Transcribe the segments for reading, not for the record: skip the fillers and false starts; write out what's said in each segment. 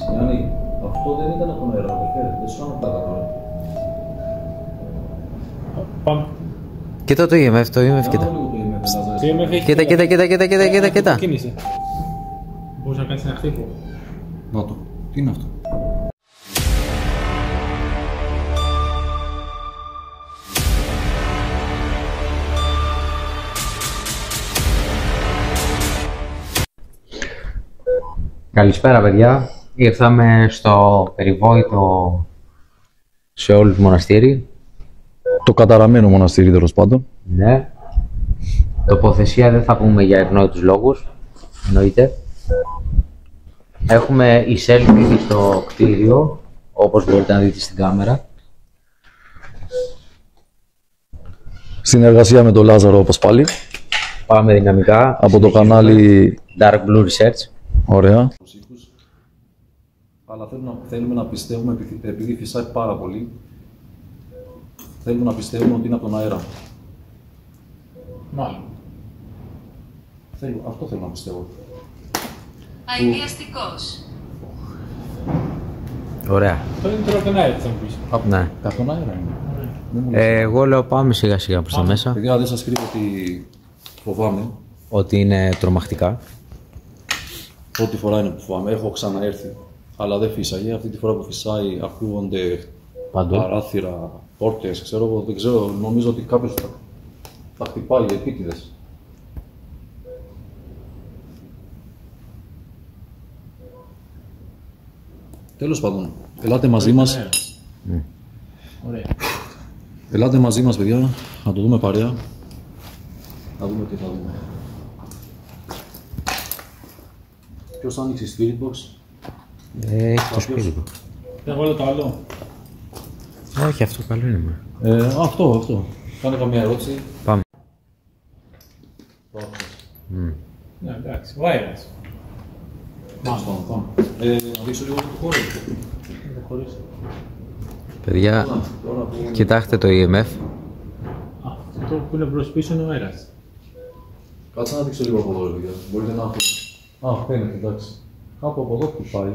Γιάννη, αυτό δεν ήταν από τον αέρα, δεν σου κάνω πλάκα τώρα. Πάμε. Κοίτα το EMF, το EMF, κοίτα. Κοίτα. Κίνησε. Μπορείς να κάνεις ένα χτύπο. Να το. Τι είναι αυτό? Καλησπέρα παιδιά, ήρθαμε στο περιβόητο σε όλους μοναστήρι. Το καταραμένο μοναστήρι τέλος πάντων. Ναι. Τοποθεσία δεν θα πούμε για ευνόητους λόγους, εννοείται. Έχουμε εισέλθει ήδη στο κτίριο, όπως μπορείτε να δείτε στην κάμερα. Συνεργασία με τον Λάζαρο όπως πάλι. Πάμε δυναμικά. Από το κανάλι Dark Blue Research. Ωραία. Αλλά θέλουμε να πιστεύουμε, επειδή φυσάει πάρα πολύ, θέλουμε να πιστεύουμε ότι είναι από τον αέρα. Μάλλον. Αυτό θέλω να πιστεύω. Αηδιαστικός. Ωραία. Αυτό είναι τώρα από τον αέρα, θα μου πεις. Ναι. Από τον αέρα είναι. Εγώ λέω πάμε σιγά σιγά προς τα μέσα. Παιδιά, δεν σας κρύβω ότι φοβάμαι. Ότι είναι τρομακτικά. Πρώτη φορά είναι που φοβάμαι. Έχω ξαναέρθει. Αλλά δεν φύσαγε. Αυτή τη φορά που φυσάει ακούγονται Παντού. παράθυρα, πόρτες, ξέρω εγώ. Δεν ξέρω. Νομίζω ότι κάποιος θα χτυπάει επίτηδες. Τέλος πάντων, ελάτε μαζί μας. Ωραία. Ελάτε μαζί μας, παιδιά, να το δούμε παρέα. Να δούμε τι θα δούμε. Ποιος άνοιξε Spirit Box? Έχει το σπίτι του. Δεν βάλω το άλλο. Όχι, αυτό καλό είναι. Αυτό. Κάνε καμία ερώτηση. Πάμε. Ναι, εντάξει, ο αέρας. Πάμε. Να δείξω λίγο το χώρο. Δεν χωρίσω. Παιδιά, Τώρα που... κοιτάξτε το EMF. Αυτό που είναι μπρος πίσω είναι ο αέρας. Κάτσε να δείξω λίγο από εδώ, παιδιά. Μπορείτε να... φαίνεται, εντάξει. Κάπου από εδώ που πάει.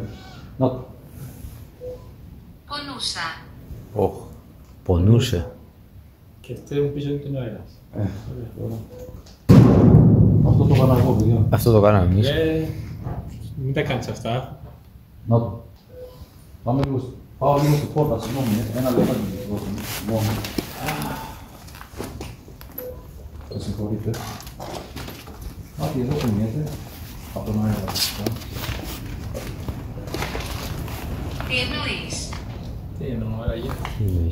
Να το. Πονούσα. Πονούσε. Και αυτό που πίσω είναι ο αέρας. Αυτό το έκανα εγώ, παιδιά. Αυτό το κάναμε εμείς. Μην τα κάνεις αυτά. Να το. Πάω λίγο στην πόρτα, συγγνώμη. Ένα λεπτάκι μόνο. Θα συγχωρείτε. Άτι εδώ κουνιέται. Από τον αέρα. Τι εννοείς? Τι εννοώ, άραγε.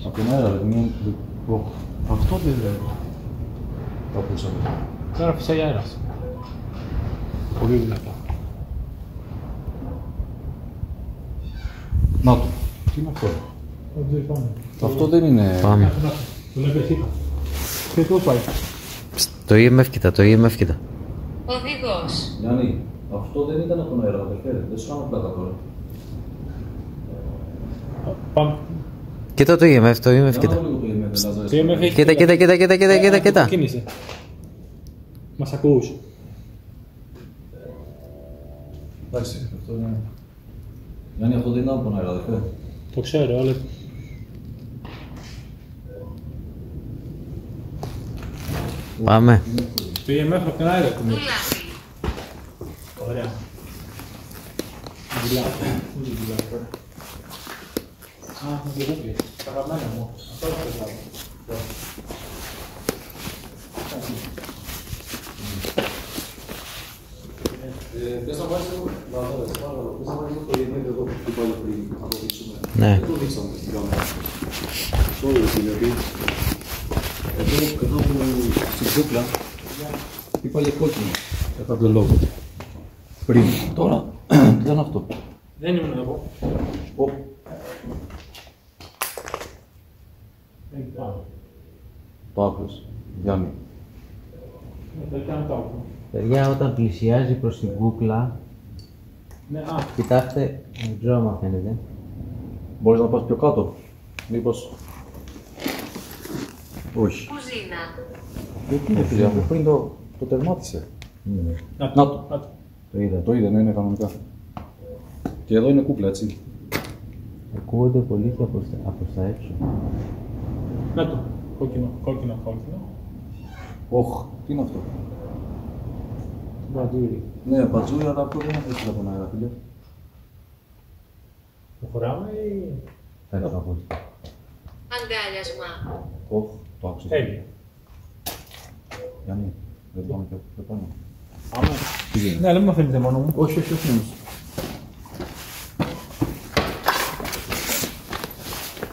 Από τον αέρα, δηλαδή. Αυτό δεν είναι. Το ακούσαμε. Τώρα φυσάει αέρας. Πολύ δυνατά. Να το. Τι είναι αυτό? Πάμε. Αυτό δεν είναι. Πάμε. Το λέμε εσύ. Και πού πάει. Το EMF κοίτα, το EMF κοίτα. Οδηγός. Γιάννη, αυτό δεν ήταν από τον αέρα, δεν σου κάνω πλάκα τώρα. Πάμε. Κοίτα το EMF, το EMF Για κοίτα. να δω λίγο το EMF, Λάζαρε. Τι EMF έχει. Κοίτα. Κίνησε. Μας ακούς. Εντάξει, αυτό είναι. Γιάννη, αυτό δεν ήταν από τον αέρα, αδερφέ. Το ξέρω, αλλά... Πάμε. Το EMF από τον αέρα κουνεί. Δουλάπη. Ωραία. Δουλάπη. Πού είναι δουλάπη τώρα. Α, δεν δουλάπη. Παραμένα μου. Αυτό είναι το δουλάπη. Θες να βάλεις λίγο, θες να βάλεις λίγο το EMF εδώ που πάλι πριν, να το δείξουμε. Ναι. Δεν το δείξαμε στην κάμερα. Sorry, γιατί εδώ που στην κούκλα είπα κόκκινο, για κάποιο λόγο. Πριν, τώρα, τι ήταν αυτό? Δεν ήμουν εγώ. Δεν πάω. Το άκουσες, Γιάννη. Δεν κάνω το άκου. Παιδιά, όταν πλησιάζει προς την κούκλα, Ναι, κοιτάξτε, δεν ξέρω αν φαίνεται. Μπορείς να πας πιο κάτω, μήπως... Όχι. Κουζίνα. Γιατί είναι φίλε, από πριν το τερμάτισε. να Να το. το. Το είδα. Το είδε, ναι, είναι κανονικά. Και εδώ είναι κούκλα, έτσι. Ακούγονται πολύ και από τα έξω. Να το. Κόκκινο, κόκκινο, κόκκινο. Όχ, τι είναι αυτό. Μπατζούρι. Ναι, πατζούρι, αλλά αυτό δεν έχει από τον αέρα, φίλε. Το χωράμε ή... Έξω από εκεί. Αγκάλιασμα. Όχ, το άκουσα. Τέλεια. Γιάννη, δεν πάμε πιο πάνω. Πάμε. Τι γίνεται. Ναι, αλλά μην με αφήνετε μόνο μου. Όχι, όχι, όχι.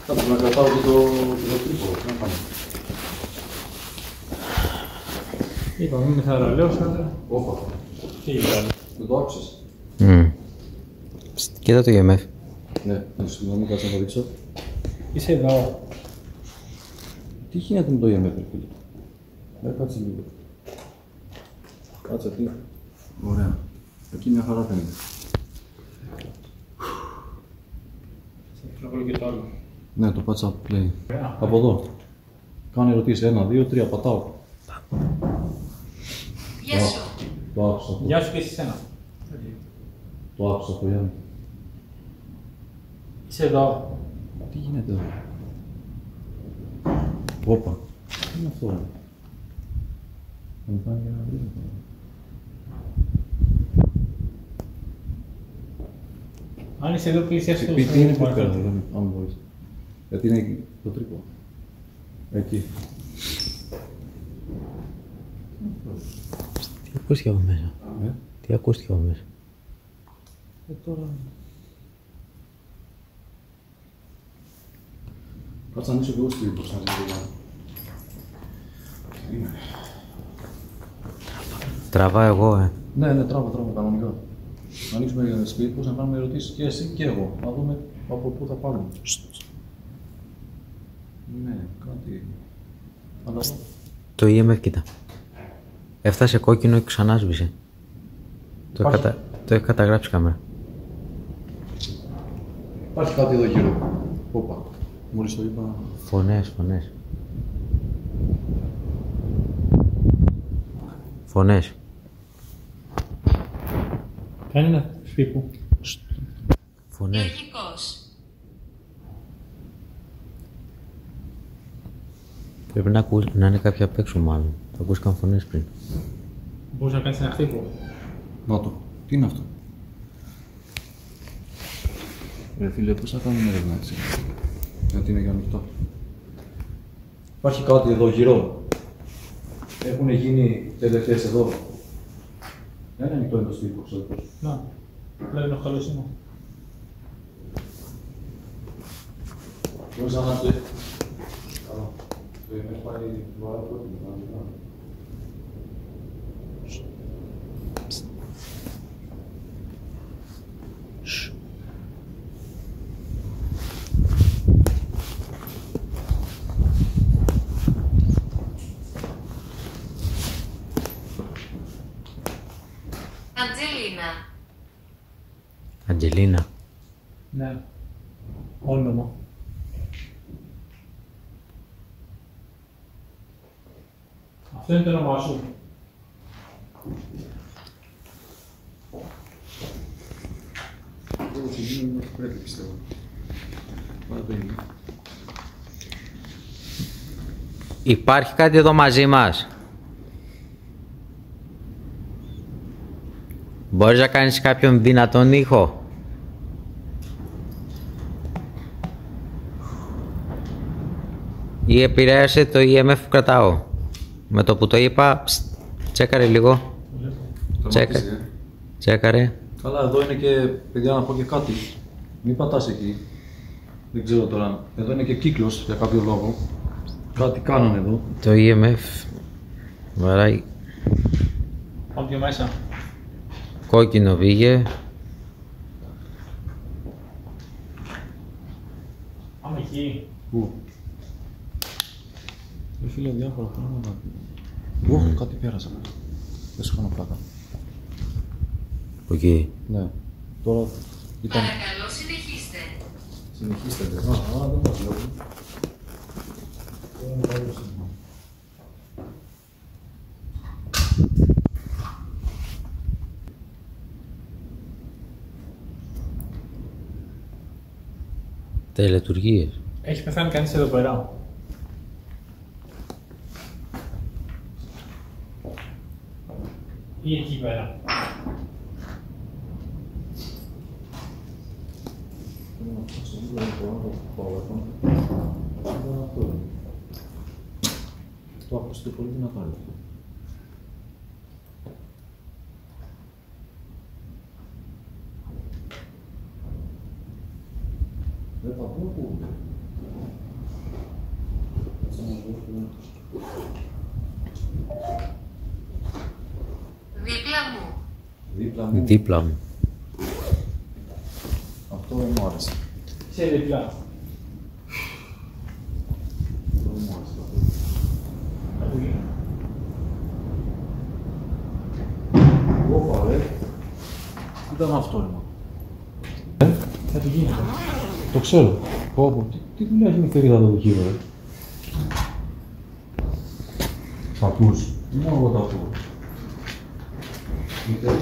Κάτσε να κρατάω και το τρίποδο. Να πάμε. Είπαμε, μην με θαραλέως, άντρα. Όπα. Τι είπαμε. Δεν το άκουσες. Κοίτα το EMF. Ναι, συγγνώμη, κάτσε να το δείξω. Είσαι εδώ. Τι γίνεται με το EMF, φίλε. Κάτσε λίγο. Κάτσε, τι. Ωραία. Εκεί μια χαρά φαίνεται. Να βάλω και το άλλο. Ναι, το patch up λέει. Ωραία. Από εδώ. Κάνε ερωτήσεις. 1, 2, 3, πατάω. Γεια σου. Το άκουσα αυτό. Γεια σου και εσύ σένα. Το άκουσα αυτό, Γιάννη. Είσαι εδώ. Τι γίνεται εδώ. Όπα. Τι είναι αυτό, ρε. Θα μου κάνει για να βρει. Αν είσαι εδώ, πλησιάσου το Τι είναι στο πιο πέρα, market. δεν αν μπορείς. Γιατί είναι εκεί, το τρίπο. Εκεί. Τι ακούστηκε από μέσα. Τι ακούστηκε από μέσα. Τώρα... Κάτσε να ανοίξω και εγώ στη μπροστά μου. Είναι. Τραβάω εγώ, Ναι, ναι, τράβα κανονικά. Να ανοίξουμε σπίτι, να κάνουμε ερωτήσεις και εσύ και εγώ. Να δούμε από πού θα πάμε. Ναι, κάτι... Αλλά... Το EMF, κοίτα. Έφτασε κόκκινο και ξανά σβήσε. Το έχει καταγράψει η κάμερα. Υπάρχει κάτι εδώ γύρω. Όπα. Μόλις το είπα... Φωνές. Φωνές. Κάνε ένα σπίπου. Φωνές. Λογικός. Πρέπει να είναι κάποια απ' έξω μάλλον. Θα ακούστηκαν φωνές πριν. Μπορείς να κάνεις ένα χτύπο. Να το. Τι είναι αυτό. Ρε φίλε, πώς θα κάνουμε έρευνα έτσι. Γιατί είναι για ανοιχτό. Υπάρχει κάτι εδώ γύρω. Έχουν γίνει τελευταίες εδώ. Δεν είναι ανοιχτό το σπίτι, ξέρω πώς. Να. Απλά είναι ο καλός είναι. Μπορείς να ανάψεις. Καλά. Το είναι πάει βαρά πρώτη. Αντζελίνα. Ναι. Όνομα. Αυτό είναι το όνομά σου. Εγώ θα γίνει ό,τι πρέπει, πιστεύω. Πάρα το είναι. Υπάρχει κάτι εδώ μαζί μας. Μπορείς να κάνεις κάποιον δυνατόν ήχο. Ή επηρέασε το EMF που κρατάω. Με το που το είπα, τσέκαρε λίγο. Τσέκαρε. Καλά, εδώ είναι και, παιδιά, να πω και κάτι. Μην πατάς εκεί. Δεν ξέρω τώρα. Εδώ είναι και κύκλος για κάποιο λόγο. Κάτι κάνανε εδώ. Το EMF βαράει. Πάμε πιο μέσα. Κόκκινο πήγε. Πάμε εκεί. Πού? Φίλε, διάφορα πράγματα. Κάτι πέρασα. Δεν σου κάνω πλάκα. Από εκεί. Ναι. Τώρα ήταν... Παρακαλώ, συνεχίστε. Συνεχίστε. Δεν μας βλέπουν. Τελετουργίες. Έχει πεθάνει κανείς εδώ πέρα? Ή εκεί πέρα? Το ακούστε πολύ δυνατά. Δεν θα πω πού. Δίπλα μου. Δίπλα μου. Δίπλα μου. Αυτό δεν μου άρεσε. Σε δίπλα. Δεν μου άρεσε. Ωπα, ρε. Τι ήταν αυτό, ρε. Θα του γίνει. Το ξέρω. Πω, τι δουλειά έχει με φέρει εδώ γύρω, ρε. Σ' ακούς. Τι μόνο εγώ τα ακούω. Τι ήταν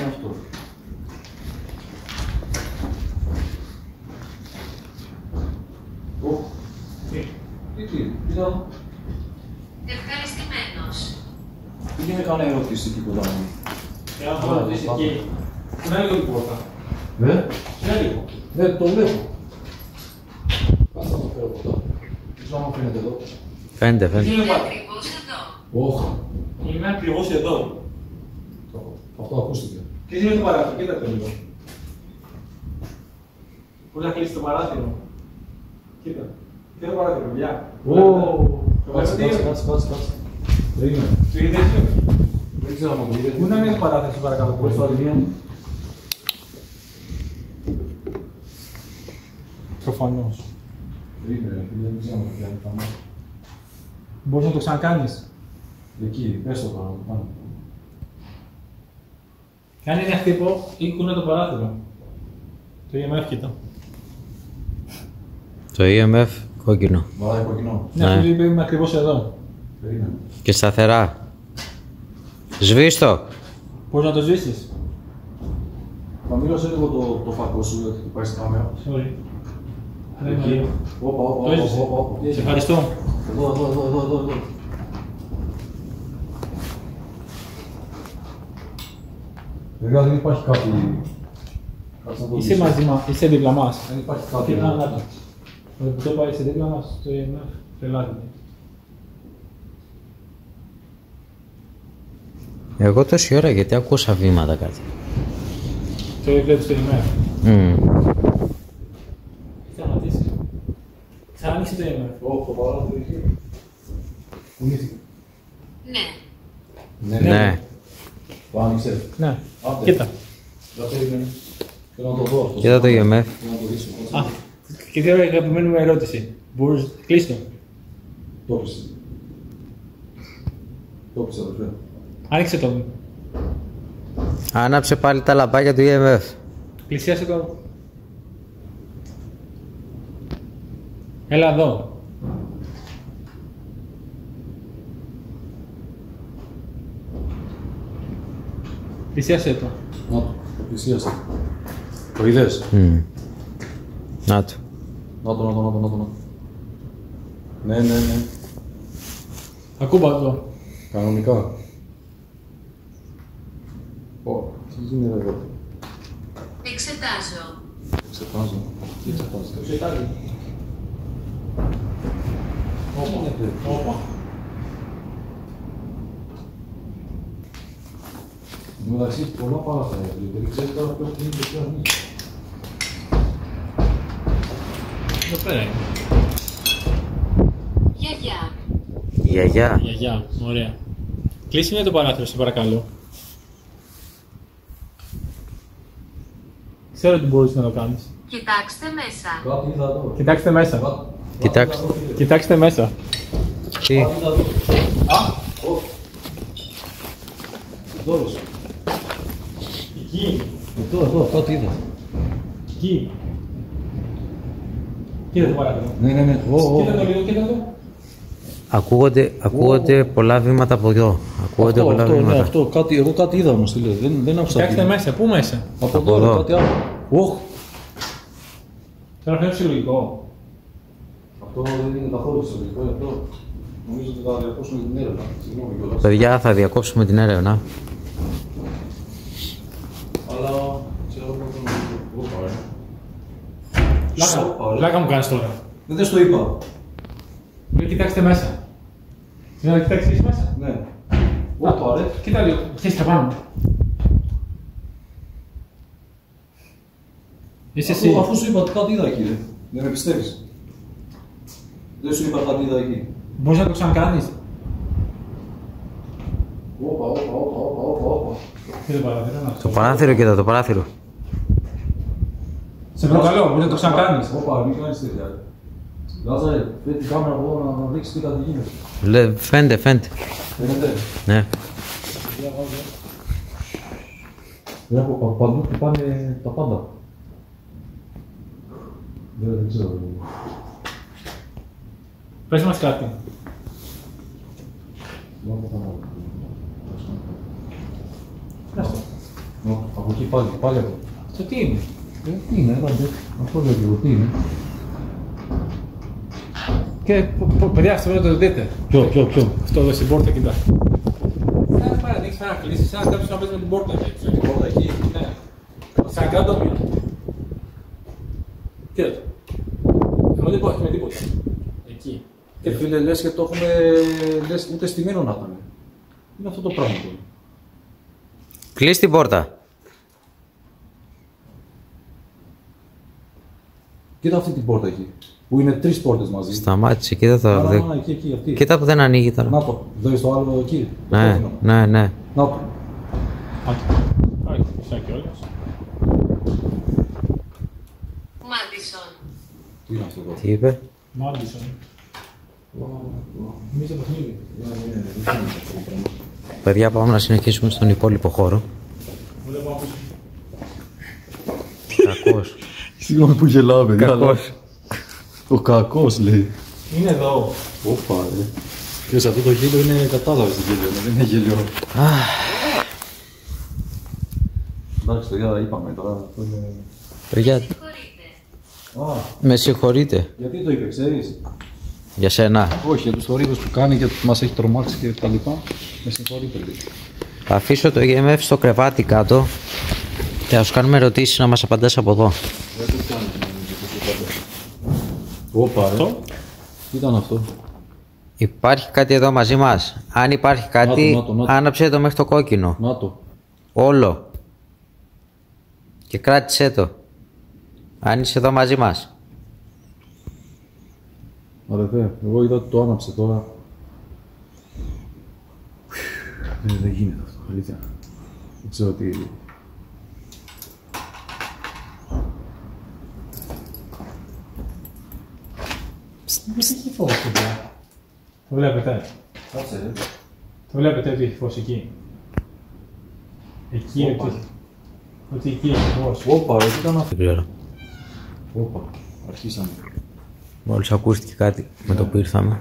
αυτό. Τι ήταν. Ευχαριστημένος. Δεν είναι κανένα ερώτηση τίποτα μου. Εάν θα ρωτήσει εκεί. Να λίγο την πόρτα. Ναι. Να λίγο. Ναι, το βλέπω. Κάτσε να το φέρω από εδώ. Δεν ξέρω αν φαίνεται εδώ. Φαίνεται, φαίνεται. Είναι ακριβώς εδώ. Όχα. Είμαι ακριβώς εδώ. Αυτό ακούστηκε. Τι είναι το παράθυρο, κοίτα το λίγο. Πώς να κλείσει το παράθυρο. Κοίτα. Τι είναι το παράθυρο, παιδιά. Κάτσε. Περίμενε. Το είδες? Δεν ξέρω αν το είδε. Πού να είναι το παράθυρο, σε παρακαλώ. Πώς το άλλη μία. Προφανώς. Περίμενε, δεν ξέρω αν το πιάνει πάνω. Μπορείς να το ξανακάνεις. Εκεί, πες το πάνω. Πάνω. Κάνει ένα χτύπο ή κουνά το παράθυρο. Το EMF κοίτα. Το EMF κόκκινο. Βαράει κοκκινό. Ναι, αυτό το είπε είμαι ακριβώς εδώ. Περίμενε. Και σταθερά. Σβήστο. Πώς να το σβήσεις. Θα μίλωσε λίγο το φακό σου, γιατί του πάει στην κάμερα. Sorry. Εκεί. Όπα. Το έζησε. Σε ευχαριστώ. Εδώ. Βέβαια δεν υπάρχει κάτι. Κάτσε να το Είσαι δεις. μαζί μας, είσαι δίπλα μας. Δεν υπάρχει κάτι. Τι να το. Που το πάει, είσαι δίπλα μας, το EMF τρελάθηκε. Εγώ τόση ώρα γιατί ακούσα βήματα κάτι. Το βλέπεις το EMF. Σταματήσεις. Ξανά το EMF. Όχι, το παράδειγμα του εκεί. Κουνήθηκε. Ναι. Ναι. Το άνοιξε. Ναι. Άντε. Κοίτα. Δεν περίμενε. Θέλω να το δω αυτό. Κοίτα το EMF. Θέλω να το δείσω. Α, και θέλω αγαπημένη μου ερώτηση. Μπορείς, κλείστο. Το έπεισε. Το έπεισε, αδερφέ. Άνοιξε το. Άναψε πάλι τα λαμπάκια του EMF. Πλησίασε το. Έλα εδώ. Πλησίασε το. Να το πλησίασε. Το είδες. Να το. Να το. Ναι. Ακούμπα το. Κανονικά. Ω, τι γίνεται εδώ. Εξετάζω. Εξετάζω. Τι εξετάζετε. Ξετάζει. Όπα. Εν τω μεταξύ, πολλά παράθυρα γιατί δεν ξέρει τώρα ποιος είναι και ποιος είναι. Εδώ πέρα είναι. Γιαγιά. Γιαγιά. Ωραία. Κλείσει με το παράθυρο, σε παρακαλώ. Ξέρω ότι μπορείς να το κάνεις. Κοιτάξτε μέσα. Κάτι είδα εδώ. Κοιτάξτε μέσα. Κοιτάξτε. Κοιτάξτε μέσα. Τι. Κάτι είδα εδώ. Α, Δώρος. εκεί. Εδώ, κάτι είδα. Εκεί. Κοίτα το παράθυρο. Ναι. Κοίτα το λίγο, κοίτα το. Ακούγονται πολλά βήματα από εδώ. Ακούγονται πολλά βήματα. Αυτό, κάτι, εγώ κάτι είδα όμως, τι λέει. Δεν άκουσα. Κοιτάξτε μέσα, πού μέσα. Από Από εδώ, εδώ. κάτι άλλο. Όχ. Τώρα φαίνεται συλλογικό. Αυτό δεν είναι καθόλου φυσιολογικό, γι' αυτό νομίζω ότι θα διακόψουμε την έρευνα. Συγγνώμη κιόλας. Παιδιά, θα διακόψουμε την έρευνα. Αλλά ξέρω εγώ πάρε. Λάκα μου κάνεις τώρα. Δεν στο είπα. Μην κοιτάξτε μέσα. Για να κοιτάξεις εσύ μέσα. Ναι. Όπα ρε. Κοίτα λίγο. Χέστηκα πάνω. Είσαι εσύ. Αφού σου είπα κάτι είδα εκεί, ρε. Δεν με πιστεύεις. Δεν σου είπα κάτι είδα εκεί. Μπορείς να το ξανακάνεις. Όπα. Και το παράθυρο να Το παράθυρο, κοίτα το παράθυρο. Σε προκαλώ, μπορείς να το ξανακάνεις. Όπα, μην κάνεις τέτοια. Λάζαρε, φέρει την κάμερα από εδώ να δείξεις τι κάτι γίνεται. Φαίνεται. Φαίνεται. Ναι. Από παντού χτυπάνε τα πάντα. Δεν ξέρω. Πες μας κάτι. Από εκεί πάλι εδώ. Αυτό τι είναι. Τι είναι, αυτό λέω και εγώ, τι είναι. Και παιδιά, αυτό πρέπει να το δείτε. Ποιο. Αυτό εδώ στην πόρτα, κοιτά. Σαν να ανοίξεις, να κλείσεις, σαν κάποιος να παίζει με την πόρτα. Την πόρτα εκεί. Ναι. Σαν κάτω μία. Κοίτα το. Εγώ δεν πω με τίποτα. Εκεί. Και φίλε, λες και το έχουμε, λες ούτε στημένο να ήταν. Είναι αυτό το πράγμα. Κλείς την πόρτα. Κοίτα αυτή την πόρτα εκεί. Που είναι 3 πόρτες μαζί. Σταμάτησε, κοίτα το. Άρα, εκεί, αυτή. Κοίτα που δεν ανοίγει τώρα. Να το, δεις το άλλο εκεί. Ναι. Να το. Όχι, σαν κιόλας. Μάντισον. Τι είναι αυτό εδώ. Τι είπε. Μάντισον. Εμείς το παιχνίδι. Παιδιά, πάμε να συνεχίσουμε στον υπόλοιπο χώρο. Βλέπω από Κακός. Συγγνώμη που γελάω, παιδιά. Κακός. Ο κακός λέει. είναι εδώ. Όπα, ρε. Και αυτό το γέλιο είναι κατάλαβες το γέλιο, δεν είναι γέλιο. Εντάξει, παιδιά, είπαμε τώρα. Αυτό είναι... Παιδιά, Συγχωρείτε. Α, με συγχωρείτε. γιατί το είπε, ξέρεις. Για σένα. Όχι, για τους θορύβους που κάνει και μας έχει τρομάξει και τα λοιπά. Με συγχωρείτε λίγο. Θα αφήσω το EMF στο κρεβάτι κάτω και θα σου κάνουμε ερωτήσεις να μας απαντάς από εδώ. Δεν το κάνει. Όπα, ρε. Τι ήταν αυτό. Υπάρχει κάτι εδώ μαζί μας. Αν υπάρχει κάτι, Να το. άναψε το μέχρι το κόκκινο. Να το. Όλο. Και κράτησέ το. Αν είσαι εδώ μαζί μας. Αδερφέ, εγώ είδα ότι το άναψε τώρα. Δεν γίνεται αυτό, αλήθεια. Δεν ξέρω τι... Τι φως, παιδιά. Το βλέπετε. Κάτσε, ρε. Το βλέπετε ότι έχει φως εκεί. Εκεί ότι εκεί έχει φως. Όπα, ρε, τι ήταν αυτό. Δεν ξέρω. Όπα, αρχίσαμε. Μόλις ακούστηκε κάτι με το που ήρθαμε.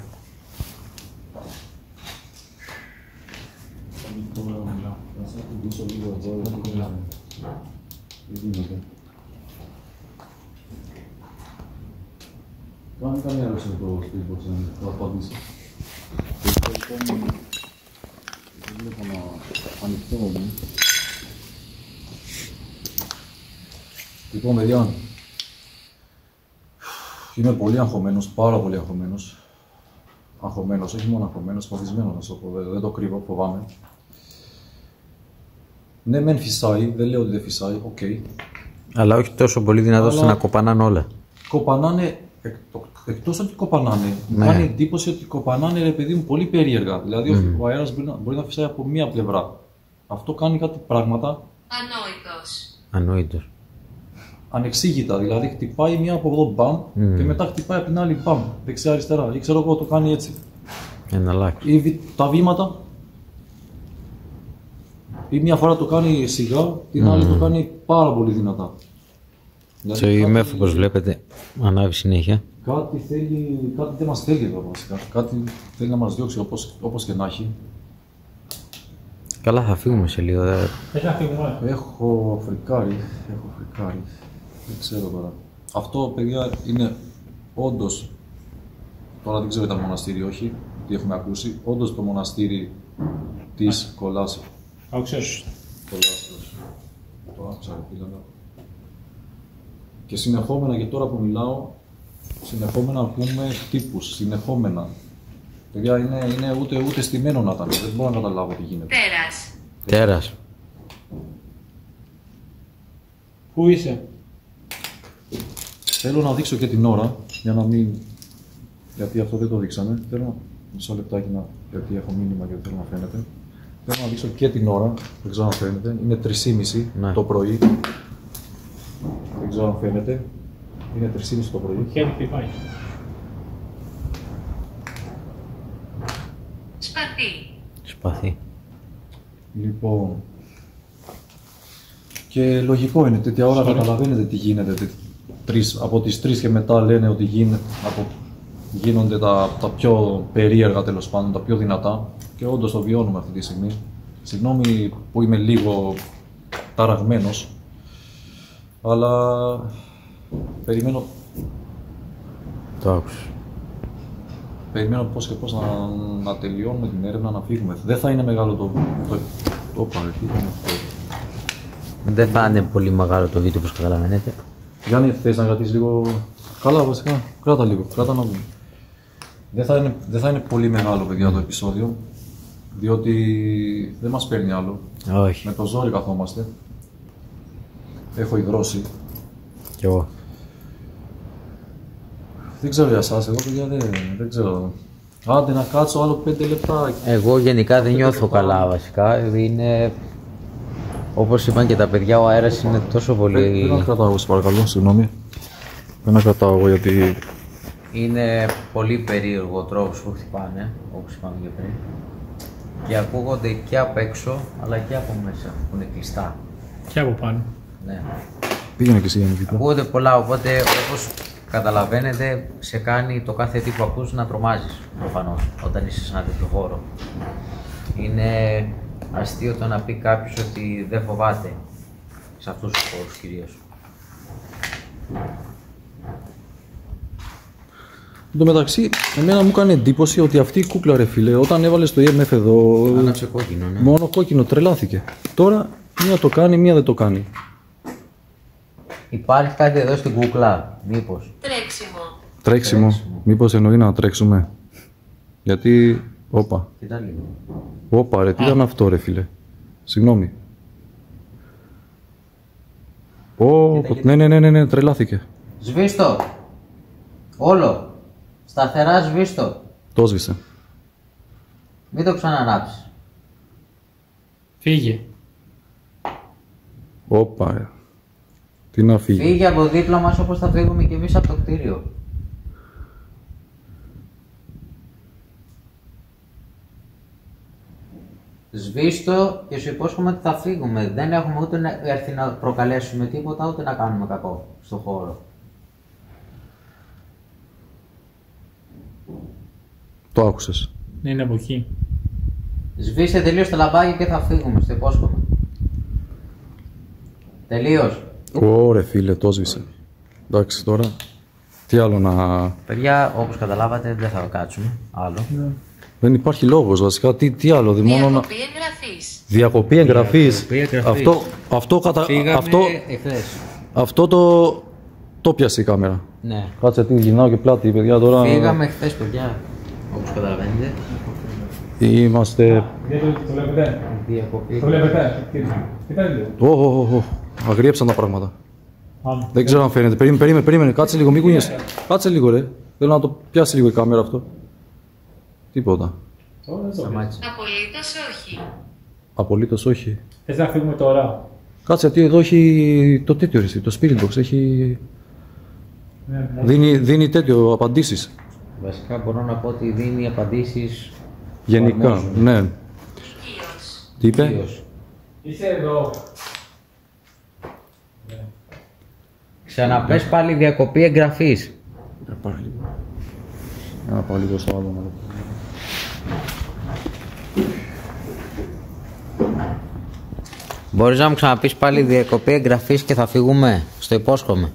Να σας ακουμπήσω λίγο εδώ, δεν γίνεται. Κάνε καμία ερώτηση με το speedbox, να απαντήσει. Δεν βλέπω να ανοιχτώ μου. Λοιπόν, παιδιά, είμαι πολύ αγχωμένος, πάρα πολύ αγχωμένος. Αγχωμένος, όχι μόνο αγχωμένος, φοβισμένος να σου πω, δεν το κρύβω, φοβάμαι. Ναι, μεν φυσάει, δεν λέω ότι δεν φυσάει, οκ. Αλλά όχι τόσο πολύ δυνατό ώστε να κοπανάνε όλα. Κοπανάνε, εκτός ότι κοπανάνε, μου Ναι. κάνει εντύπωση ότι κοπανάνε, ρε παιδί μου, πολύ περίεργα. Δηλαδή, ο αέρας μπορεί να φυσάει από μία πλευρά. Αυτό κάνει κάτι πράγματα Ανόητος. Ανόητος. ανεξήγητα. Δηλαδή, χτυπάει μία από εδώ μπαμ και μετά χτυπάει από την άλλη μπαμ, δεξιά-αριστερά. Ή ξέρω εγώ, το κάνει έτσι. Εναλλάξει. Ή τα βήματα. Ή μία φορά το κάνει σιγά, την άλλη το κάνει πάρα πολύ δυνατά. Δηλαδή, Το EMF, όπως βλέπετε, ανάβει συνέχεια. κάτι δεν μας θέλει εδώ βασικά. Κάτι θέλει να μας διώξει όπως και να έχει. Καλά, θα φύγουμε σε λίγο. Έχει να φύγουμε. Έχω φρικάρει. Δεν ξέρω τώρα. Αυτό, παιδιά, είναι όντως, τώρα δεν ξέρω για τα μοναστήρι όχι, τι έχουμε ακούσει, όντως το μοναστήρι της Κολάσεως. Άκουσες. Κολάσεως. Το άκουσα, φίλε. Και συνεχόμενα, και τώρα που μιλάω, συνεχόμενα ακούμε τύπους, συνεχόμενα. Παιδιά, είναι ούτε στημένο να ήταν, δεν μπορώ να καταλάβω τι γίνεται. Τέρας. Τέρας. Πού είσαι? Θέλω να δείξω και την ώρα, για να μην... γιατί αυτό δεν το δείξαμε. Θέλω μισό λεπτάκι γιατί έχω μήνυμα και θέλω να φαίνεται. Θέλω να δείξω και την ώρα, δεν ξέρω αν φαίνεται. Είναι 3:30 Ναι. το πρωί. Δεν ξέρω αν φαίνεται. Είναι 3:30 το πρωί. Χέρι χτυπάει. Σπαθί. Σπαθί. Λοιπόν... Και λογικό είναι, τέτοια ώρα καταλαβαίνετε τι γίνεται. Από τις 3 και μετά λένε ότι γίνονται τα πιο περίεργα, τέλος πάντων, τα πιο δυνατά. Και όντως το βιώνουμε αυτή τη στιγμή. Συγγνώμη που είμαι λίγο ταραγμένος, αλλά περιμένω... Το άκουσες. Περιμένω πώς και πώς να τελειώνουμε την έρευνα, να φύγουμε. Δεν θα είναι μεγάλο το παρελθόν. Δεν θα είναι πολύ μεγάλο το βίντεο όπως καταλαβαίνετε. Γιάννη, θες να κρατήσεις λίγο... Καλά, βασικά. Κράτα λίγο. Κράτα να δούμε. Δεν θα είναι πολύ μεγάλο, παιδιά, το επεισόδιο. Διότι δεν μας παίρνει άλλο. Όχι. Με το ζόρι καθόμαστε. Έχω υδρώσει. Κι εγώ. Δεν ξέρω για εσάς, εγώ παιδιά δεν ξέρω. Άντε να κάτσω άλλο 5 λεπτά. Εγώ γενικά δεν νιώθω καλά βασικά. Είναι... Όπως είπαν και τα παιδιά, ο αέρας είναι τόσο πολύ... Δεν να κρατάω εγώ, σε παρακαλώ, συγγνώμη. Δεν να κρατάω εγώ γιατί... Είναι πολύ περίεργο ο τρόπος που χτυπάνε, όπως είπαμε και πριν. Και ακούγονται και απ' έξω, αλλά και από μέσα, που είναι κλειστά. Και από πάνω. Ναι. Πήγαινε και εσύ, Γιάννη. Ακούγονται πολλά, οπότε όπως καταλαβαίνετε, σε κάνει το κάθε τι που ακούς να τρομάζεις, προφανώς, όταν είσαι σε ένα τέτοιο χώρο. Είναι αστείο το να πει κάποιος ότι δεν φοβάται, σε αυτούς τους χώρους κυρίως. Εν τω μεταξύ, εμένα μου έκανε εντύπωση ότι αυτή η κούκλα, ρε φίλε, όταν έβαλε στο EMF εδώ, Άναψε κόκκινο, ναι. μόνο κόκκινο, τρελάθηκε. Τώρα, μία το κάνει, μία δεν το κάνει. Υπάρχει κάτι εδώ στην κούκλα, μήπως? Τρέξιμο. Τρέξιμο. Μήπως εννοεί να τρέξουμε. Γιατί, όπα. Κοίτα λίγο. Όπα ρε, τι ήταν αυτό ρε φίλε. Συγγνώμη. Ναι, τρελάθηκε. Σβήστο! Όλο! Σταθερά σβήστο! Το σβήσε. Μην το ξανανάψεις. Φύγε. Όπα ρε. Τι να φύγει. Φύγε από δίπλα μας όπως θα φύγουμε κι εμείς από το κτίριο. Σβήστο και σου υπόσχομαι ότι θα φύγουμε. Δεν έχουμε ούτε να έρθει να προκαλέσουμε τίποτα, ούτε να κάνουμε κακό στον χώρο. Το άκουσες. Ναι, είναι από εκεί. Σβήσε τελείως τα λαμπάκια και θα φύγουμε, στο υπόσχομαι. Τελείως. Ωρε φίλε, το σβήσε. Εντάξει τώρα. Τι άλλο να... Παιδιά, όπως καταλάβατε, δεν θα κάτσουμε άλλο. Δεν υπάρχει λόγος βασικά. Τι άλλο. Μόνο να... Διακοπή εγγραφής. Διακοπή εγγραφής. Διακοπή εγγραφής. Αυτό εχθές. Αυτό το πιασε η κάμερα. Ναι. Κάτσε τι γυρνάω και πλάτη, παιδιά τώρα. Φύγαμε χθες, παιδιά. Όπως καταλαβαίνετε. Είμαστε. Το βλέπετε. Διακοπή. Το βλέπετε. Κοιτάξτε λίγο. Αγριέψαν τα πράγματα. Πάμε. Δεν ξέρω αν φαίνεται. Περίμενε. Κάτσε λίγο, μην κουνιέσαι. Κάτσε λίγο, ρε. Θέλω να το πιάσει λίγο η κάμερα αυτό. Τίποτα. Σταμάτησε. Απολύτως όχι. Απολύτως όχι. Θες να φύγουμε τώρα? Κάτσε, γιατί εδώ έχει το τέτοιο ρεσί, το Spirit Box. Έχει... Ναι. Δίνει τέτοιο απαντήσεις. Βασικά μπορώ να πω ότι δίνει απαντήσεις Γενικά, αρμόζουν. ναι. Οικείος. Τι είπε? Κυρίως. Είσαι εδώ. Ξαναπες πάλι διακοπή εγγραφής. Να πάω λίγο στο άλλο. Μπορείς να μου ξαναπείς πάλι διακοπή εγγραφής και θα φύγουμε, στο υπόσχομαι.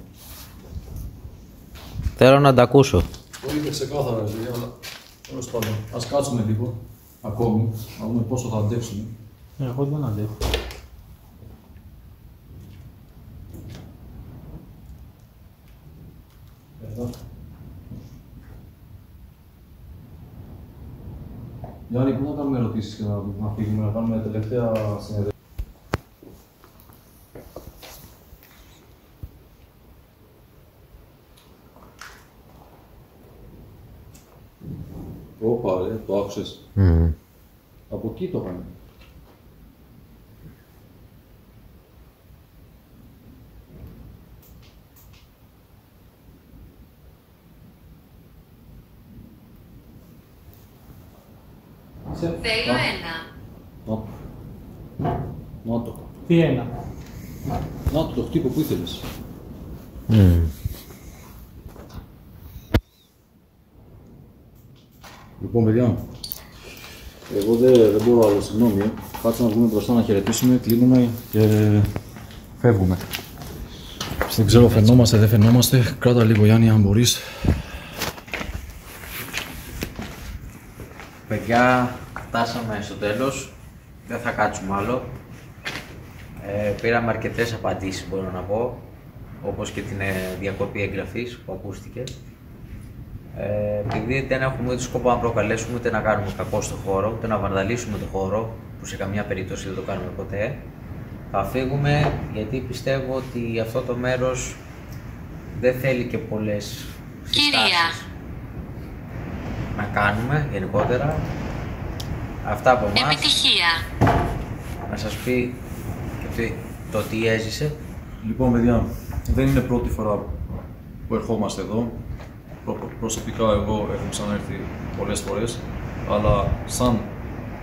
Θέλω να τα ακούσω. Το είπε ξεκάθαρα, αλλά τέλος πάντων. Ας κάτσουμε λίγο ακόμη, να δούμε πόσο θα αντέξουμε. Εγώ δεν αντέχω. Εδώ. Γιάννη, πού να κάνουμε ερωτήσεις και να φύγουμε, να κάνουμε τελευταία συνεδρία. Όπα ρε, το άκουσες. Από εκεί το έκανε. Θέλω ένα. Να το. Τι ένα. Να το χτύπο που ήθελες. Λοιπόν, παιδιά, εγώ δεν μπορώ άλλο, συγγνώμη. Κάτσε να βγούμε μπροστά να χαιρετήσουμε, κλείνουμε και φεύγουμε. Δεν ξέρω, φαινόμαστε, δεν φαινόμαστε. Κράτα λίγο, Γιάννη, αν μπορείς. Παιδιά, φτάσαμε στο τέλος. Δεν θα κάτσουμε άλλο. Πήραμε αρκετές απαντήσεις, μπορώ να πω. Όπως και την διακοπή εγγραφής που ακούστηκε. Επειδή δεν έχουμε ούτε σκοπό να προκαλέσουμε ούτε να κάνουμε κακό στο χώρο, ούτε να βανδαλίσουμε το χώρο, που σε καμιά περίπτωση δεν το κάνουμε ποτέ, θα φύγουμε, γιατί πιστεύω ότι αυτό το μέρος δεν θέλει και πολλές συστάσεις να κάνουμε γενικότερα. Αυτά από εμάς. Επιτυχία. Να σας πει και το τι έζησε. Λοιπόν, παιδιά, δεν είναι πρώτη φορά που ερχόμαστε εδώ. Προσωπικά εγώ έχω ξαναέρθει πολλές φορές, αλλά σαν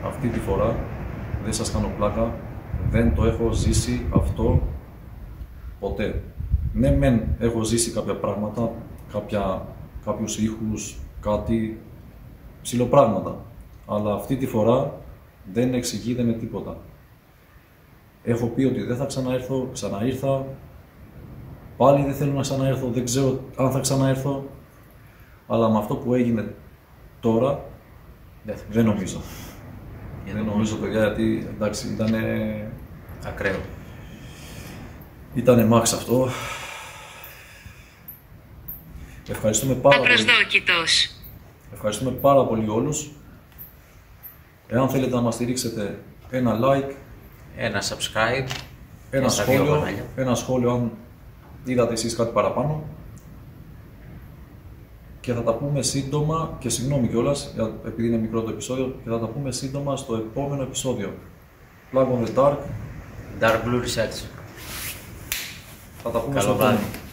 αυτή τη φορά, δεν σας κάνω πλάκα, δεν το έχω ζήσει αυτό ποτέ. Ναι, μεν έχω ζήσει κάποια πράγματα, κάποιους ήχους, κάτι ψιλοπράγματα, αλλά αυτή τη φορά δεν εξηγείται με τίποτα. Έχω πει ότι δεν θα ξαναέρθω, ξαναήρθα, πάλι δεν θέλω να ξαναέρθω, δεν ξέρω αν θα ξαναέρθω, αλλά με αυτό που έγινε τώρα, δεν νομίζω. Δεν νομίζω, παιδιά, γιατί εντάξει, ήταν ακραίο. Ήτανε μάξ αυτό. Ευχαριστούμε πάρα πολύ. Απροσδόκητος. Ευχαριστούμε πάρα πολύ όλους. Εάν θέλετε να μας στηρίξετε, ένα like, Ένα subscribe. ένα σχόλιο αν είδατε εσείς κάτι παραπάνω. Και θα τα πούμε σύντομα, και συγγνώμη κιόλας, επειδή είναι μικρό το επεισόδιο, και θα τα πούμε σύντομα στο επόμενο επεισόδιο. Plug on the Dark. Dark Blue Research. Θα τα πούμε Καλό στο βράδυ. επόμενο.